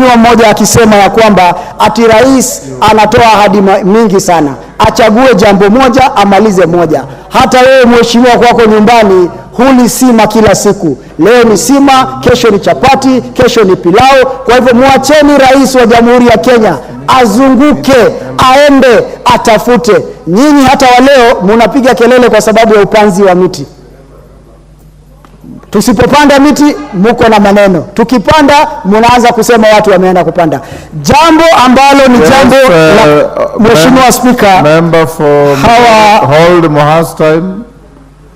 mheshimiwa mmoja akisema ya kwamba ati rais anatoa ahadi mingi sana, achague jambo moja amalize moja. Hata wewe mheshimiwa kwako nyumbani huli sima kila siku. Leo ni sima, kesho ni chapati, kesho ni pilau. Kwa hivyo muacheni rais wa Jamhuri ya Kenya azunguke, aende atafute. Nyinyi hata wa leo mnapiga kelele kwa sababu ya upanzi wa miti. Tusipopanda miti muko na maneno, tukipanda mnaanza kusema watu wameenda kupanda. Jambo ambalo ni jambo la mheshimiwa Speaker, member for hold Mohas time.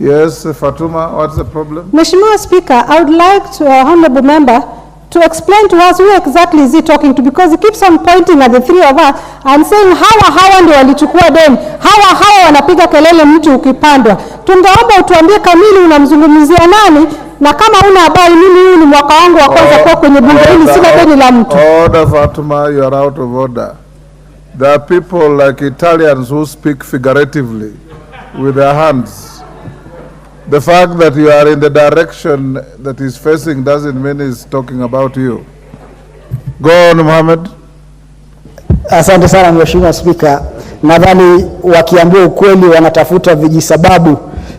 Yes, Fatuma, what's the problem? Mheshimiwa Speaker, I would like to honorable member to explain to us who exactly is he talking to, because he keeps on pointing at the three of us and saying hawa ndio walichukua deni, hawa wanapiga kelele mtu ukipandwa. Tungeomba utuambie kamili unamzungumzia nani, na kama una habari mimi huu ni mwaka wangu wa kwanza kwa kwenye bunge hili, sina deni la mtu. Order Fatuma, you are out of order. There are people like Italians who speak figuratively with their hands. The fact that you are in the direction that he's facing doesn't mean he's talking about you. Go on, Mohammed. Asante sana mheshimiwa Speaker. Nadhani wakiambia ukweli wanatafuta vijisababu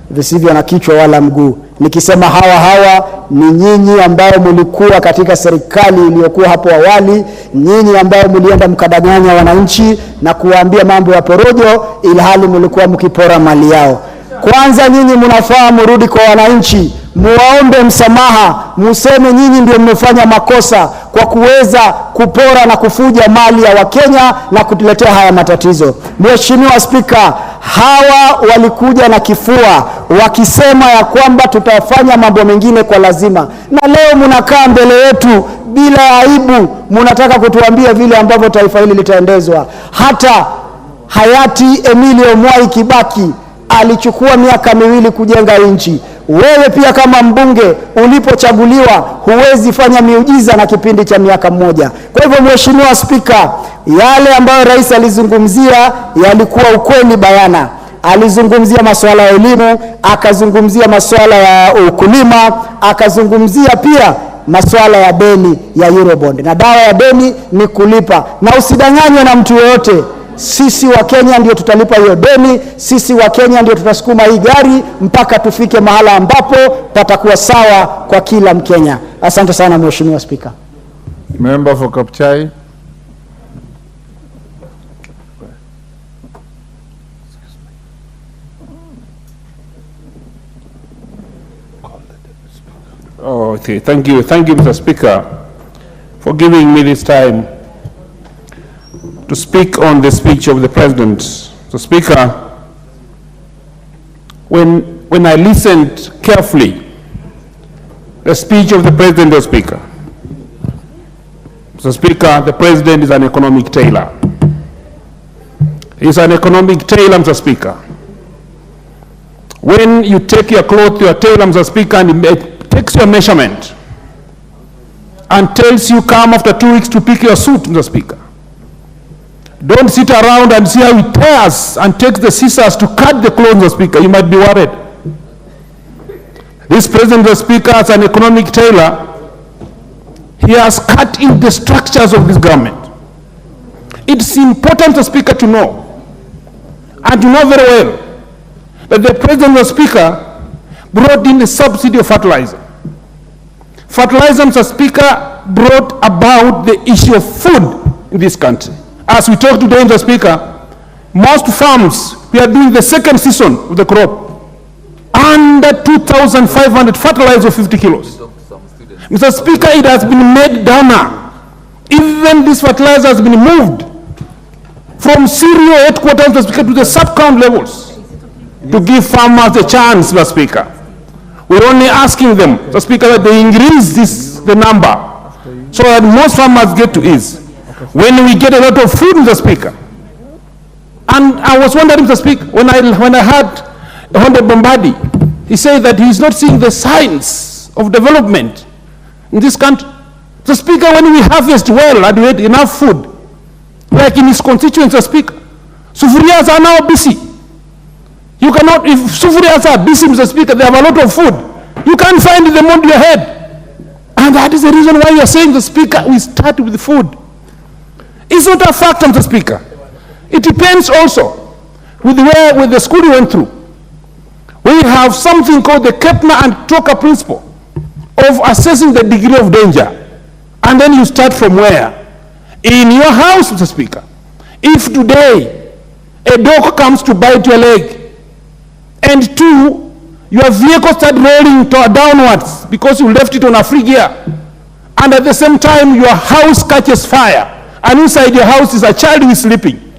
visivyo na kichwa wala mguu. Nikisema hawa ni nyinyi ambao mlikuwa katika serikali iliyokuwa hapo awali, nyinyi ambao mlienda mkadanganya wananchi na kuwaambia mambo ya porojo ilhali mlikuwa mkipora mali yao. Kwanza nyinyi mnafaa mrudi kwa wananchi, muwaombe msamaha, museme nyinyi ndio mmefanya makosa kwa kuweza kupora na kufuja mali ya Wakenya na kutuletea haya matatizo. Mheshimiwa Speaker, hawa walikuja na kifua wakisema ya kwamba tutafanya mambo mengine kwa lazima, na leo mnakaa mbele yetu bila aibu, mnataka kutuambia vile ambavyo taifa hili litaendezwa. Hata hayati Emilio Mwai Kibaki alichukua miaka 2 kujenga nchi. Wewe pia kama mbunge ulipochaguliwa huwezi fanya miujiza na kipindi cha miaka 1. Kwa hivyo mheshimiwa Speaker, yale ambayo rais alizungumzia yalikuwa ukweli bayana. Alizungumzia masuala ya elimu, akazungumzia masuala ya ukulima, akazungumzia pia masuala ya deni ya Eurobond. Na dawa ya deni ni kulipa, na usidanganywe na mtu yoyote. Sisi wa Kenya ndio tutalipa hiyo deni, sisi wa Kenya ndio tutasukuma hii gari mpaka tufike mahala ambapo patakuwa sawa kwa kila Mkenya. Asante sana mheshimiwa Speaker. Member for Kapchai. Oh, okay. Thank you, Mr. Speaker, for giving me this time to speak on the speech of the President. So, Speaker, when I listened carefully the speech of the President, the Speaker. So, Speaker, the President is an economic tailor. He's an economic tailor, Mr. Speaker. When you take your cloth to your tailor, Mr. Speaker, and he takes your measurement and tells you come after 2 weeks to pick your suit, Mr. Speaker. Don't sit around and see how he tears and takes the scissors to cut the clothes, Mr. Speaker. You might be worried. This President, Mr. Speaker, as an economic tailor, he has cut in the structures of this government. It's important, Mr. Speaker, to know, and to know very well, that the President, Mr. Speaker, brought in the subsidy of fertilizer. Fertilizer, Mr. Speaker, brought about the issue of food in this country. As we talk today, Mr. Speaker, most farms, we are doing the second season of the crop. Under 2,500 fertilizer of 50 kilos. Mr. Speaker, it has been made downer. Even this fertilizer has been moved from cereal headquarters, Mr. Speaker, to the sub-count levels to give farmers a chance, Mr. Speaker. We're only asking them, Mr. Speaker, that they increase the number so that most farmers get to ease. When we get a lot of food, Mr. Speaker. And I was wondering, Mr. Speaker, when I heard Honorable Bombadi, he said that he's not seeing the signs of development in this country. Mr. Speaker, when we harvest well and we had enough food, like in his constituents, Mr. Speaker, Sufurias are now busy. You cannot, if Sufurias are busy, Mr. Speaker, they have a lot of food. You can't find them on your head. And that is the reason why you are saying, the Speaker, we start with food. It's not a fact, Mr. Speaker. It depends also with the school you went through. We have something called the Kepner and Toka principle of assessing the degree of danger. And then you start from where? In your house, Mr. Speaker. If today a dog comes to bite your leg, and two, your vehicle starts rolling downwards because you left it on a free gear, and at the same time your house catches fire, and inside your house is a child who is sleeping,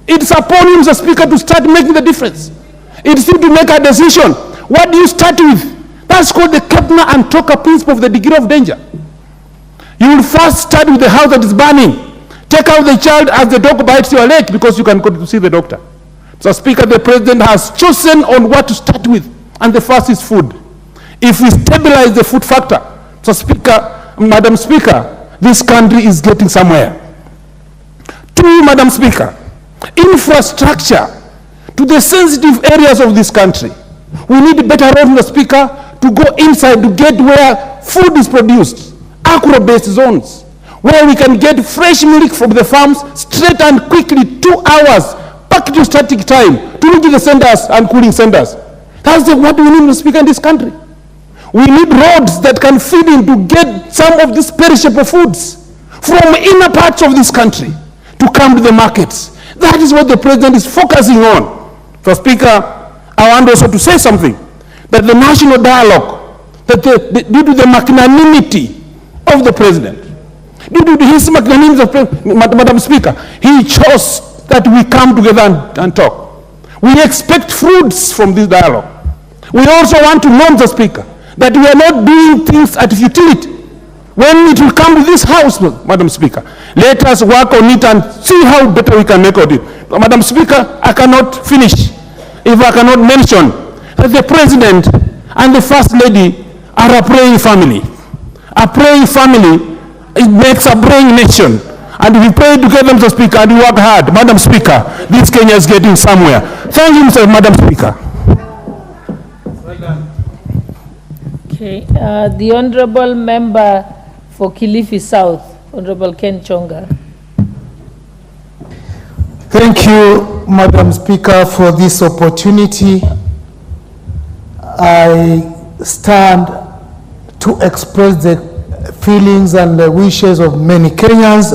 it's upon you, Mr. Speaker, to start making the difference. It's you to make a decision. What do you start with? That's called the Kepner and Toka principle of the degree of danger. You will first start with the house that is burning. Take out the child as the dog bites your leg because you can go to see the doctor. So, Speaker, the President has chosen on what to start with, and the first is food. If we stabilize the food factor, so Speaker, Madam Speaker, this country is getting somewhere. Two, Madam Speaker, infrastructure to the sensitive areas of this country. We need better roads, Mr. Speaker, to go inside to get where food is produced, agro-based zones, where we can get fresh milk from the farms straight and quickly, 2 hours, back to static time, to reach the centers and cooling centers. That's what we need, Mr. Speaker, in this country. We need roads that can feed in to get some of these perishable foods from inner parts of this country to come to the markets. That is what the President is focusing on. So, Speaker, I want also to say something, that the national dialogue, that due to the magnanimity of the President, due to his magnanimity, Madam Speaker, he chose that we come together and talk. We expect fruits from this dialogue. We also want to know, Mr. Speaker, that we are not doing things at futility. When it will come to this house, Madam Speaker, let us work on it and see how better we can make of it. Madam Speaker, I cannot finish if I cannot mention that the President and the First Lady are a praying family. A praying family, it makes a praying nation. And we pray together, Mr. Speaker, and we work hard. Madam Speaker, this Kenya is getting somewhere. Thank you, Madam Speaker. Well done. Okay, the Honorable Member for Kilifi South, Honorable Ken Chonga. Thank you, Madam Speaker, for this opportunity. I stand to express the feelings and the wishes of many Kenyans